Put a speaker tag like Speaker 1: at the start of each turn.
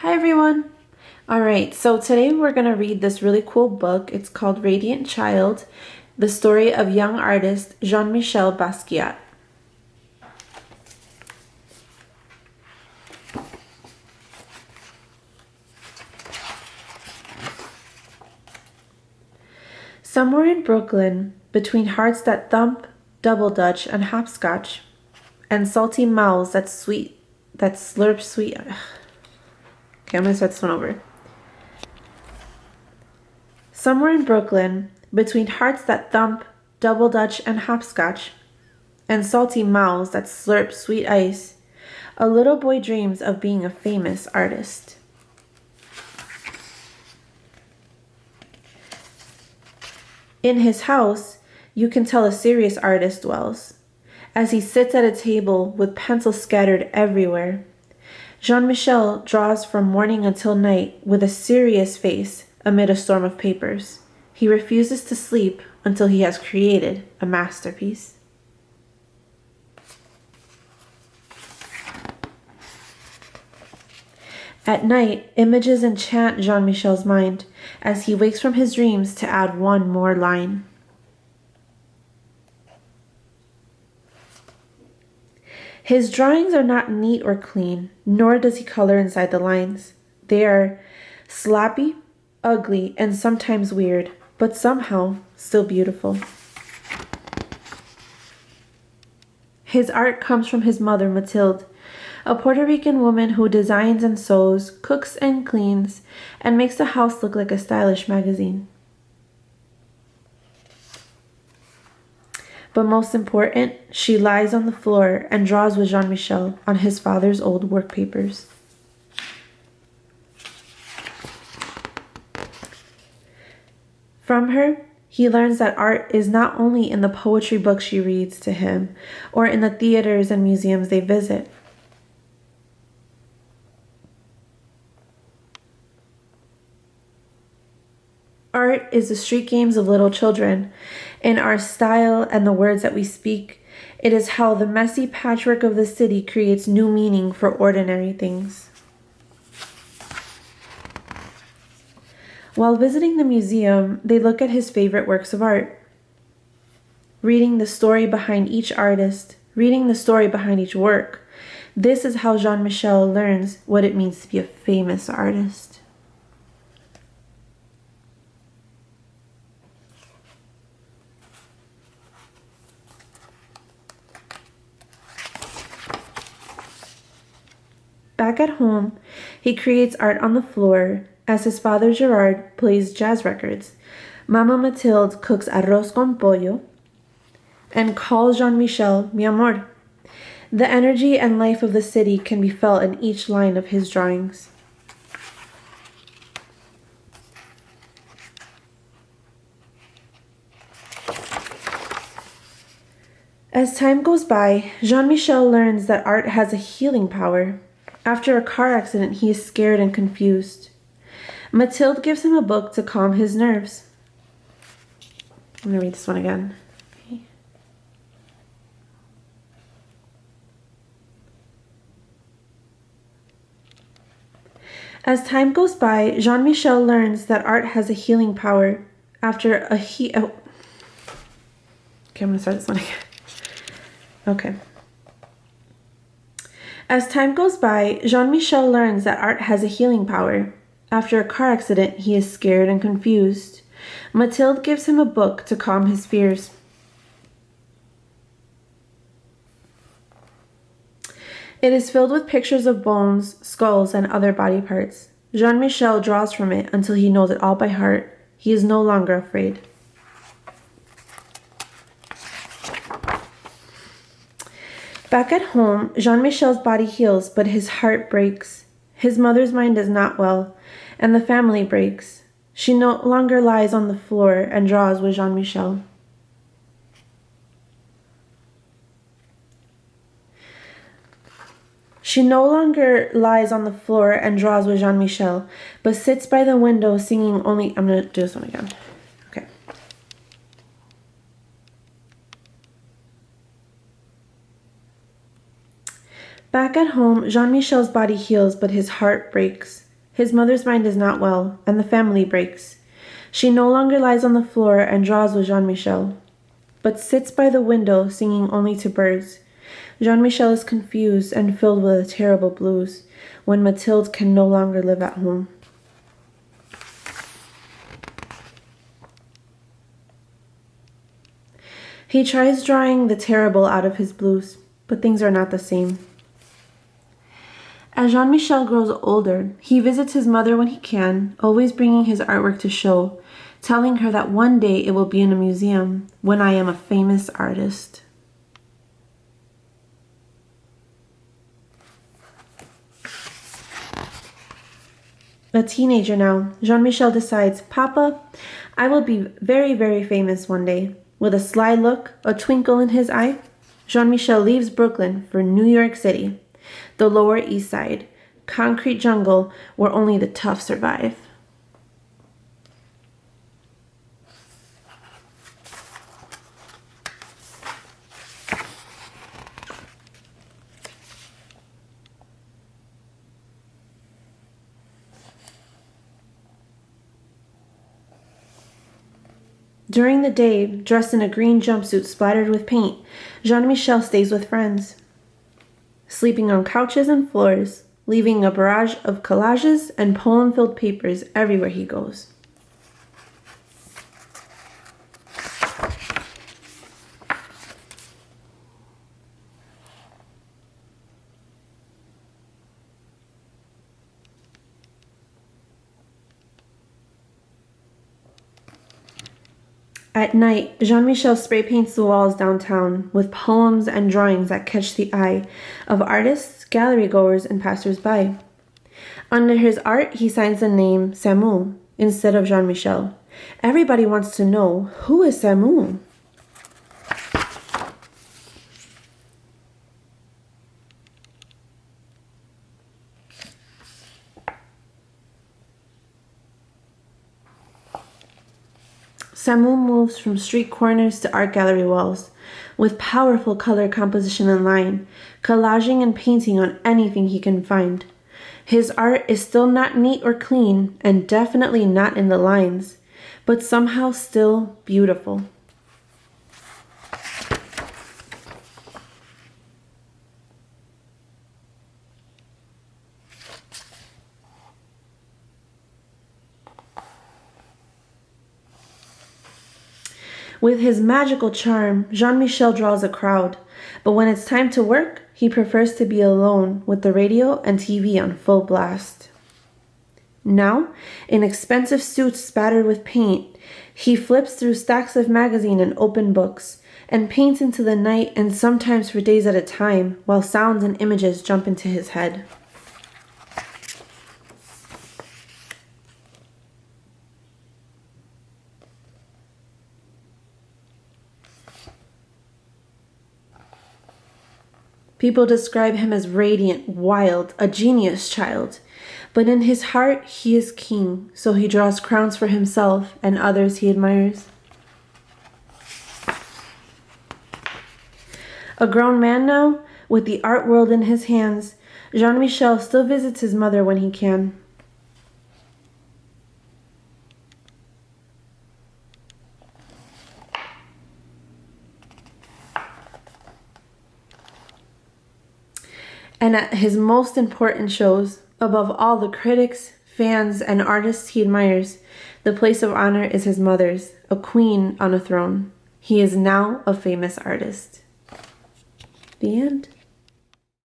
Speaker 1: Hi everyone! Alright, so today we're going to read this really cool book. It's called Radiant Child, the story of young artist Jean-Michel Basquiat. Somewhere in Brooklyn, between hearts that thump, double dutch, and hopscotch, and salty mouths that slurp sweet. Okay, I'm going to start this one over. Somewhere in Brooklyn, between hearts that thump, double dutch, and hopscotch, and salty mouths that slurp sweet ice, a little boy dreams of being a famous artist. In his house, you can tell a serious artist dwells, as he sits at a table with pencils scattered everywhere. Jean-Michel draws from morning until night with a serious face amid a storm of papers. He refuses to sleep until he has created a masterpiece. At night, images enchant Jean-Michel's mind as he wakes from his dreams to add one more line. His drawings are not neat or clean, nor does he color inside the lines. They are sloppy, ugly, and sometimes weird, but somehow still beautiful. His art comes from his mother, Mathilde, a Puerto Rican woman who designs and sews, cooks and cleans, and makes the house look like a stylish magazine. But most important, she lies on the floor and draws with Jean-Michel on his father's old work papers. From her, he learns that art is not only in the poetry books she reads to him or in the theaters and museums they visit. Art is the street games of little children. In our style and the words that we speak, it is how the messy patchwork of the city creates new meaning for ordinary things. While visiting the museum, they look at his favorite works of art, reading the story behind each artist, reading the story behind each work. This is how Jean-Michel learns what it means to be a famous artist. Back at home, he creates art on the floor as his father Gerard plays jazz records. Mama Mathilde cooks arroz con pollo and calls Jean-Michel mi amor. The energy and life of the city can be felt in each line of his drawings. As time goes by, Jean-Michel learns that art has a healing power. After a car accident, he is scared and confused. Mathilde gives him a book to calm his nerves. I'm going to read this one again. Okay. As time goes by, Jean-Michel learns that art has a healing power. After a Okay, I'm going to start this one again. Okay. As time goes by, Jean-Michel learns that art has a healing power. After a car accident, he is scared and confused. Mathilde gives him a book to calm his fears. It is filled with pictures of bones, skulls, and other body parts. Jean-Michel draws from it until he knows it all by heart. He is no longer afraid. Back at home, Jean-Michel's body heals, but his heart breaks. His mother's mind is not well, and the family breaks. She no longer lies on the floor and draws with Jean-Michel. She no longer lies on the floor and draws with Jean-Michel, but sits by the window singing only... I'm going to do this one again. Okay. Back at home, Jean-Michel's body heals, but his heart breaks. His mother's mind is not well, and the family breaks. She no longer lies on the floor and draws with Jean-Michel, but sits by the window singing only to birds. Jean-Michel is confused and filled with a terrible blues when Mathilde can no longer live at home. He tries drawing the terrible out of his blues, but things are not the same. As Jean-Michel grows older, he visits his mother when he can, always bringing his artwork to show, telling her that one day it will be in a museum when I am a famous artist. A teenager now, Jean-Michel decides, Papa, I will be very, very famous one day. With a sly look, a twinkle in his eye, Jean-Michel leaves Brooklyn for New York City, the Lower East Side, concrete jungle where only the tough survive. During the day, dressed in a green jumpsuit splattered with paint, Jean-Michel stays with friends, sleeping on couches and floors, leaving a barrage of collages and poem-filled papers everywhere he goes. At night, Jean-Michel spray paints the walls downtown with poems and drawings that catch the eye of artists, gallery goers, and passers-by. Under his art, he signs the name Samu instead of Jean-Michel. Everybody wants to know, who is Samu? Samu moves from street corners to art gallery walls, with powerful color composition and line, collaging and painting on anything he can find. His art is still not neat or clean, and definitely not in the lines, but somehow still beautiful. With his magical charm, Jean-Michel draws a crowd, but when it's time to work, he prefers to be alone with the radio and TV on full blast. Now, in expensive suits spattered with paint, he flips through stacks of magazines and open books, and paints into the night and sometimes for days at a time, while sounds and images jump into his head. People describe him as radiant, wild, a genius child. But in his heart, he is king, so he draws crowns for himself and others he admires. A grown man now, with the art world in his hands, Jean-Michel still visits his mother when he can. And at his most important shows, above all the critics, fans, and artists he admires, the place of honor is his mother's, a queen on a throne. He is now a famous artist. The end.